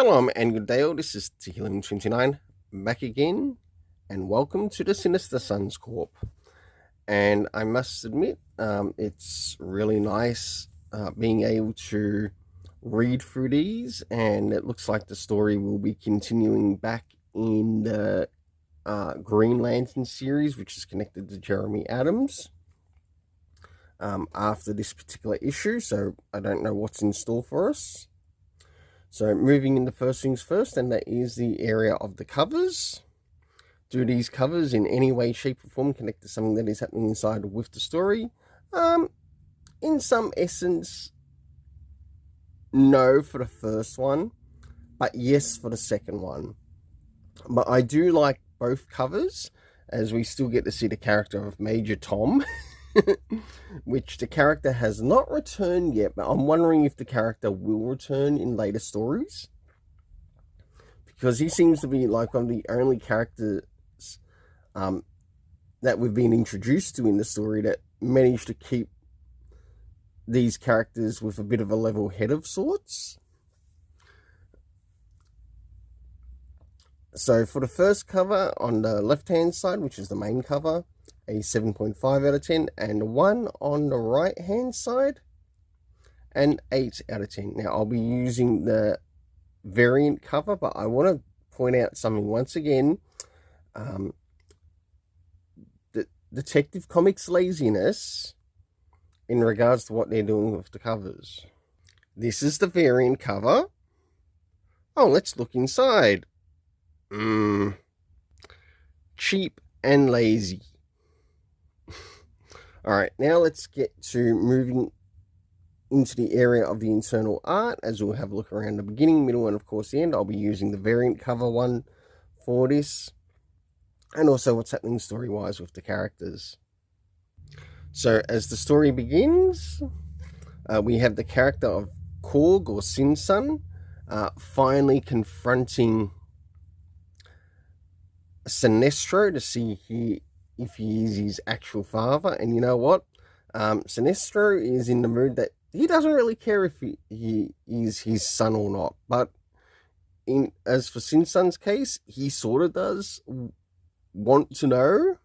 Shalom and good day all, this is Tehillim29 back again, and welcome to the Sinister Sons Corp. And I must admit, it's really nice being able to read through these, and it looks like the story will be continuing back in the Green Lantern series, which is connected to Jeremy Adams, after this particular issue, so I don't know what's in store for us. So moving into first things first, and that is the area of the covers. Do these covers in any way, shape or form connect to something that is happening inside with the story? In some essence, no for the first one, but yes for the second one. But I do like both covers, as we still get to see the character of Major Tom, which the character has not returned yet, but I'm wondering if the character will return in later stories, because he seems to be like one of the only characters that we've been introduced to in the story that managed to keep these characters with a bit of a level head of sorts. So for the first cover on the left hand side, which is the main cover, a 7.5 out of 10, and one on the right hand side, an 8 out of 10. Now I'll be using the variant cover, but I want to point out something once again. The Detective Comics laziness in regards to what they're doing with the covers. This is the variant cover. Oh, let's look inside. Cheap and lazy. Alright, now let's get to moving into the area of the internal art, as we'll have a look around the beginning, middle, and of course the end. I'll be using the variant cover one for this, and also what's happening story-wise with the characters. So, as the story begins, we have the character of Korg, or Sin-Sun, finally confronting Sinister to see if he is his actual father. And you know what? Sinister is in the mood that he doesn't really care if he is his son or not. But as for Sin-Sun's case, he sort of does want to know.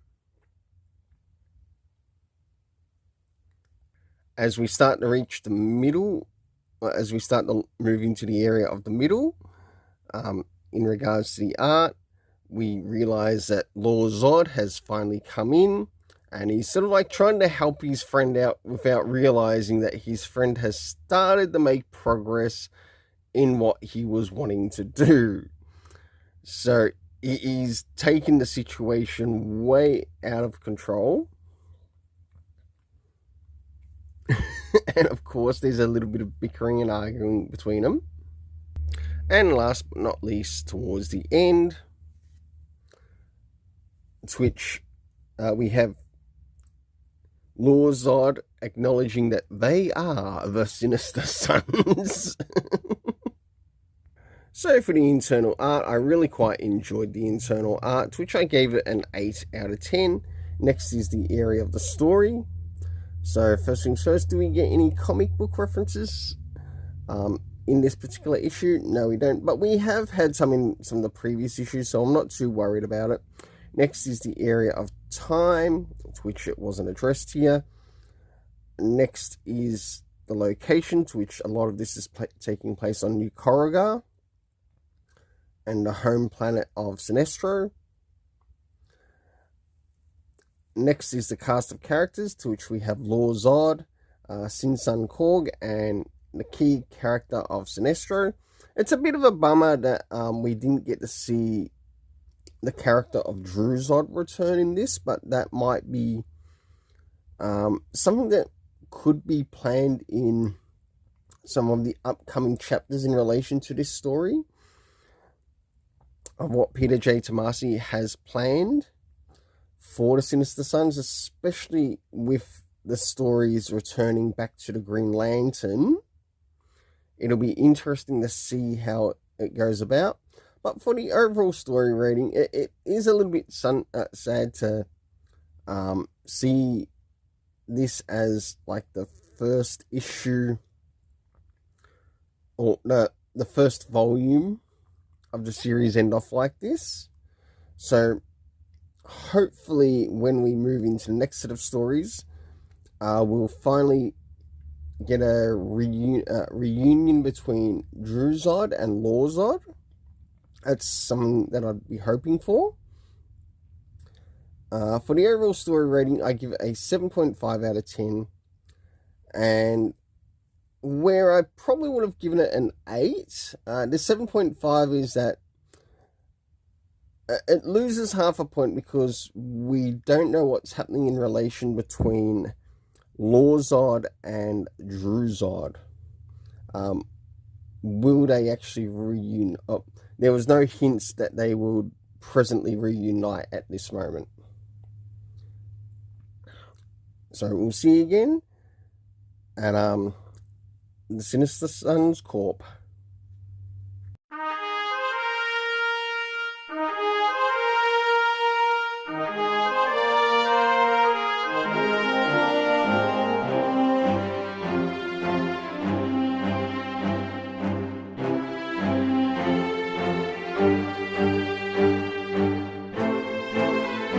As we start to reach the middle, as we start to move into the area of the middle, in regards to the art, we realize that Lord Zod has finally come in, and he's sort of like trying to help his friend out without realizing that his friend has started to make progress in what he was wanting to do. So he's taken the situation way out of control. And of course, there's a little bit of bickering and arguing between them. And last but not least, towards the end, which we have Lord Zod acknowledging that they are the Sinister Sons. So for the internal art, I really quite enjoyed the internal art, to which I gave it an 8 out of 10. Next is the area of the story. So first things first, do we get any comic book references in this particular issue? No, we don't, but we have had some in some of the previous issues, so I'm not too worried about it. Next is the area of time, to which it wasn't addressed here. Next is the location, to which a lot of this is taking place on New Corrigan, and the home planet of Sinestro. Next is the cast of characters, to which we have Lord Zod, Sin-Sun Korg, and the key character of Sinestro. It's a bit of a bummer that we didn't get to see the character of Drew Zod return in this, but that might be something that could be planned in some of the upcoming chapters in relation to this story, of what Peter J. Tomasi has planned for the Sinister Sons, especially with the stories returning back to the Green Lantern. It'll be interesting to see how it goes about. But for the overall story rating, it is a little bit sad to see this as like the first issue, or the first volume of the series end off like this. So hopefully when we move into the next set of stories, we'll finally get a reunion between Druzod and Lorzod. That's something that I'd be hoping for. For the overall story rating, I give it a 7.5 out of 10. And where I probably would have given it an 8, the 7.5 is that it loses half a point because we don't know what's happening in relation between Lorzod and Druzod. Will they actually reunite? Oh, there was no hints that they would presently reunite at this moment. So we'll see you again at the Sinister Sons Corp.